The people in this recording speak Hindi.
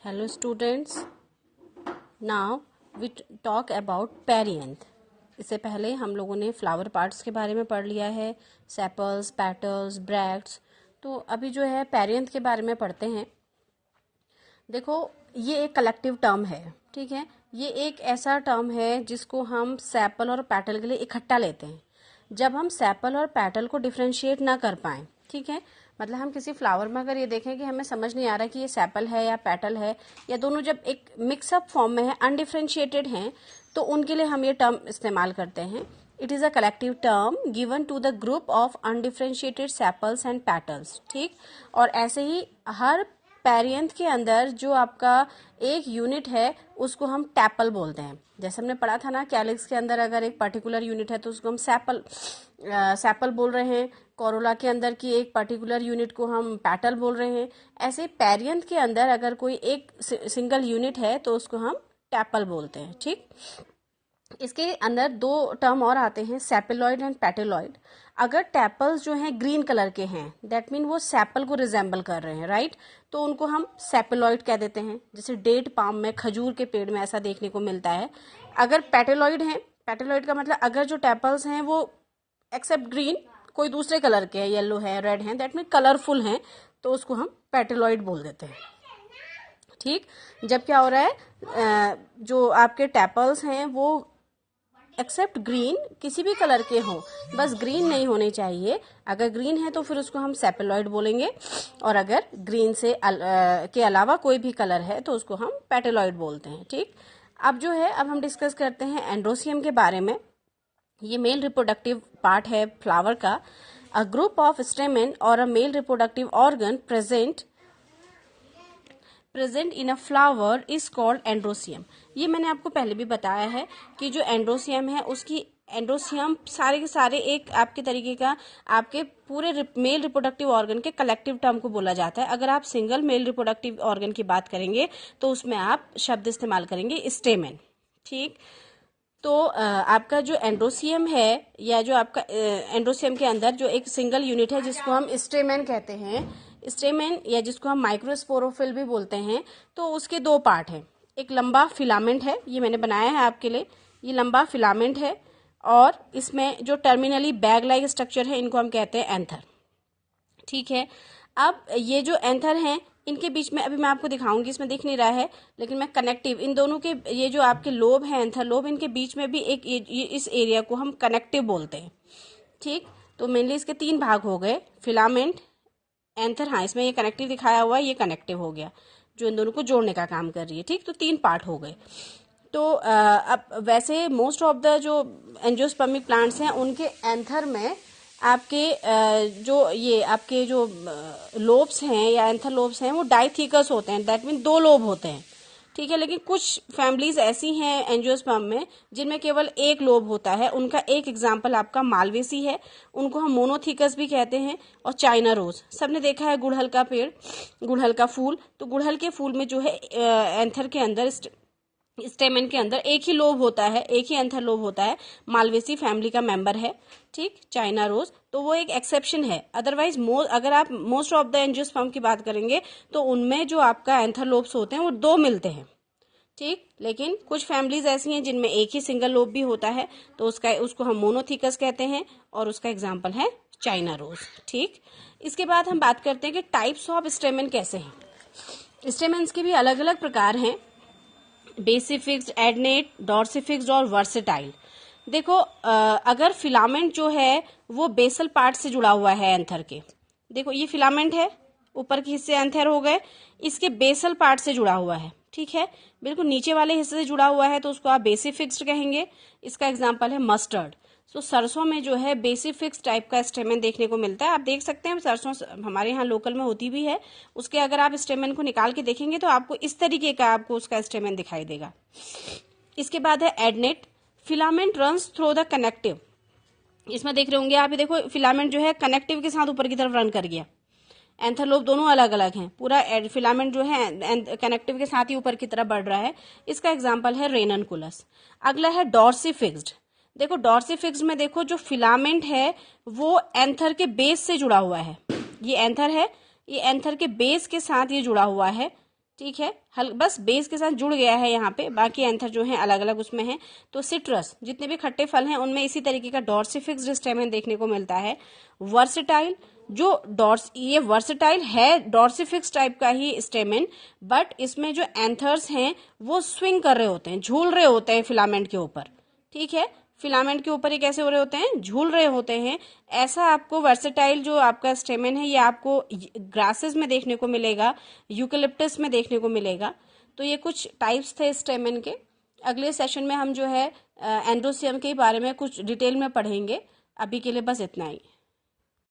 Hello students, now we talk about perianth. इससे पहले हम लोगों ने फ्लावर पार्ट्स के बारे में पढ़ लिया है, सेपल्स, पेटल्स, ब्रैक्ट्स। तो अभी जो है पेरियंथ के बारे में पढ़ते हैं। देखो, ये एक कलेक्टिव टर्म है, ठीक है। ये एक ऐसा टर्म है जिसको हम सेपल और पेटल के लिए इकट्ठा लेते हैं। जब हम सेपल और पेटल को डिफ्रेंशिएट ना कर पाएं, ठीक है, मतलब हम किसी फ्लावर में अगर ये देखें कि हमें समझ नहीं आ रहा कि ये सेपल है या पेटल है, या दोनों जब एक मिक्सअप फॉर्म में है, अनडिफ्रेंशिएटेड हैं, तो उनके लिए हम ये टर्म इस्तेमाल करते हैं। It is a collective term given to the group of undifferentiated sepals and petals, ठीक। और ऐसे ही हर पेरियंथ के अंदर जो आपका एक यूनिट है उसको हम टैपल बोलते हैं। जैसे हमने पढ़ा था ना, कैलिक्स के अंदर अगर एक पर्टिकुलर यूनिट है तो उसको हम सेपल बोल रहे हैं। कोरोला के अंदर की एक पर्टिकुलर यूनिट को हम पेटल बोल रहे हैं। ऐसे पेरियंथ के अंदर अगर कोई एक सिंगल यूनिट है तो उसको हम टैपल बोलते हैं, ठीक। इसके अंदर दो टर्म और आते हैं, सेपेलॉइड एंड पेटेलॉइड। अगर टैपल्स जो हैं ग्रीन कलर के हैं, दैट मीन वो सेपल को रिजेंबल कर रहे हैं, राइट। तो उनको हम सेपेलॉइड कह देते हैं। जैसे डेट पाम में, खजूर के पेड़ में ऐसा देखने को मिलता है। अगर पेटेलॉइड है, पेटेलॉइड का मतलब अगर जो टैपल्स हैं वो एक्सेप्ट ग्रीन कोई दूसरे कलर के हैं, येलो है, रेड है, दैट मीन कलरफुल हैं, तो उसको हम पेटेलॉइड बोल देते हैं, ठीक। जब क्या हो रहा है, जो आपके टैपल्स हैं वो एक्सेप्ट ग्रीन किसी भी कलर के हों, बस ग्रीन नहीं होने चाहिए। अगर ग्रीन है तो फिर उसको हम सेपेलॉइड बोलेंगे, और अगर ग्रीन से के अलावा कोई भी कलर है तो उसको हम पेटेलॉइड बोलते हैं, ठीक। अब जो है, अब हम डिस्कस करते हैं एंड्रोसियम के बारे में। ये मेल रिप्रोडक्टिव पार्ट है फ्लावर का। अ ग्रुप ऑफ स्टेमेन और a male reproductive organ present in a flower is called androecium. ये मैंने आपको पहले भी बताया है कि जो एंड्रोसियम है उसकी एंड्रोसियम सारे के सारे एक आपके तरीके का आपके पूरे मेल रिप्रोडक्टिव ऑर्गन के कलेक्टिव टर्म को बोला जाता है। अगर आप सिंगल मेल रिप्रोडक्टिव ऑर्गन की बात करेंगे तो उसमें आप शब्द इस्तेमाल करेंगे स्टेमेन, ठीक। तो आपका जो एंड्रोसियम है, या जो आपका एंड्रोसियम के अंदर जो एक सिंगल यूनिट है जिसको हम स्टेमेन कहते हैं, स्टेमेन या जिसको हम माइक्रोस्पोरोफिल भी बोलते हैं, तो उसके दो पार्ट हैं। एक लंबा फिलामेंट है, ये मैंने बनाया है आपके लिए, ये लंबा फिलामेंट है, और इसमें जो टर्मिनली बैग लाइक स्ट्रक्चर है इनको हम कहते हैं एंथर, ठीक है। अब ये जो एंथर हैं इनके बीच में, अभी मैं आपको दिखाऊंगी, इसमें दिख नहीं रहा है लेकिन मैं कनेक्टिव, इन दोनों के ये जो आपके लोब है, एंथर लोब, इनके बीच में भी एक ये इस एरिया को हम कनेक्टिव बोलते हैं, ठीक। तो मेनली इसके तीन भाग हो गए, फिलामेंट, एंथर। हाँ, इसमें ये कनेक्टिव दिखाया हुआ है, ये कनेक्टिव हो गया जो इन दोनों को जोड़ने का काम कर रही है, ठीक। तो तीन पार्ट हो गए। तो अब वैसे मोस्ट ऑफ द जो एंजियोस्पर्मिक प्लांट्स हैं उनके एंथर में आपके जो ये आपके जो लोब्स हैं या एंथर लोब्स हैं वो डाइथिकस होते हैं, दैट मीन दो लोब होते हैं, ठीक है। लेकिन कुछ फैमिलीज ऐसी हैं एंजियोस्पर्म में जिनमें केवल एक लोब होता है। उनका एक एग्जांपल आपका मालवेसी है, उनको हम मोनोथिकस भी कहते हैं, और चाइना रोज। सबने देखा है गुड़हल का पेड़, गुड़हल का फूल, तो गुड़हल के फूल में जो है एंथर के अंदर, स्टेमेन के अंदर एक ही लोब होता है, एक ही एंथर लोब होता है। मालवेसी फैमिली का मेंबर है, ठीक। चाइना रोज तो वो एक एक्सेप्शन है। अदरवाइज अगर आप मोस्ट ऑफ द एंजियोस्पर्म की बात करेंगे तो उनमें जो आपका एंथर लोब्स होते हैं वो दो मिलते हैं, ठीक। लेकिन कुछ फैमिलीज ऐसी हैं जिनमें एक ही सिंगल लोब भी होता है, तो उसको हम मोनोथिकस कहते हैं, और उसका एग्जाम्पल है चाइना रोज, ठीक। इसके बाद हम बात करते हैं कि टाइप्स ऑफ स्टेमेन कैसे हैं। स्टेमेन्स के भी अलग अलग प्रकार हैं, बेसिफिक्स्ड, एडनेट, डॉर्सिफिक्स्ड और वर्सेटाइल। देखो, अगर फिलामेंट जो है वो बेसल पार्ट से जुड़ा हुआ है एंथर के, देखो ये फिलामेंट है, ऊपर के हिस्से एंथर हो गए, इसके बेसल पार्ट से जुड़ा हुआ है, ठीक है। बिल्कुल नीचे वाले हिस्से से जुड़ा हुआ है तो उसको आप बेसिफिक्स्ड कहेंगे। इसका एग्जांपल है मस्टर्ड। तो सरसों में जो है बेसिफिक्स टाइप का स्टेमेन देखने को मिलता है। आप देख सकते हैं सरसों हमारे यहाँ लोकल में होती भी है, उसके अगर आप स्टेमेन को निकाल के देखेंगे तो आपको इस तरीके का आपको उसका स्टेमेन दिखाई देगा। इसके बाद है adnate. Filament runs through the connective. इसमें देख रहे होंगे आप, ये देखो फिलामेंट जो है कनेक्टिव के साथ ऊपर की तरफ रन कर गया। एंथर लोब दोनों अलग अलग हैं, पूरा फिलामेंट जो है कनेक्टिव के साथ ही ऊपर की तरफ बढ़ रहा है। इसका एग्जाम्पल है रेननकुलस। अगला है डॉर्सिफिक्स्ड। देखो डॉर्सिफिक्स्ड में देखो जो फिलामेंट है वो एंथर के बेस से जुड़ा हुआ है। ये एंथर है, ये एंथर के बेस के साथ ये जुड़ा हुआ है, ठीक है, बस बेस के साथ जुड़ गया है यहाँ पे, बाकी एंथर जो है अलग अलग उसमें है। तो सिट्रस, जितने भी खट्टे फल हैं उनमें इसी तरीके का डॉर्सिफिक्स्ड स्टेमन देखने को मिलता है। वर्सेटाइल, ये वर्सेटाइल है, डॉर्सिफिक्स टाइप का ही स्टेमन, बट इसमें जो एंथर्स हैं वो स्विंग कर रहे होते हैं, झूल रहे होते हैं फिलामेंट के ऊपर। ठीक है, फिलामेंट के ऊपर ये कैसे हो रहे होते हैं, झूल रहे होते हैं। ऐसा आपको वर्सेटाइल जो आपका स्टेमन है ये आपको ग्रासेस में देखने को मिलेगा, यूकेलिप्टस में देखने को मिलेगा। तो ये कुछ टाइप्स थे स्टेमन के। अगले सेशन में हम जो है एंड्रोसियम के बारे में कुछ डिटेल में पढ़ेंगे। अभी के लिए बस इतना ही।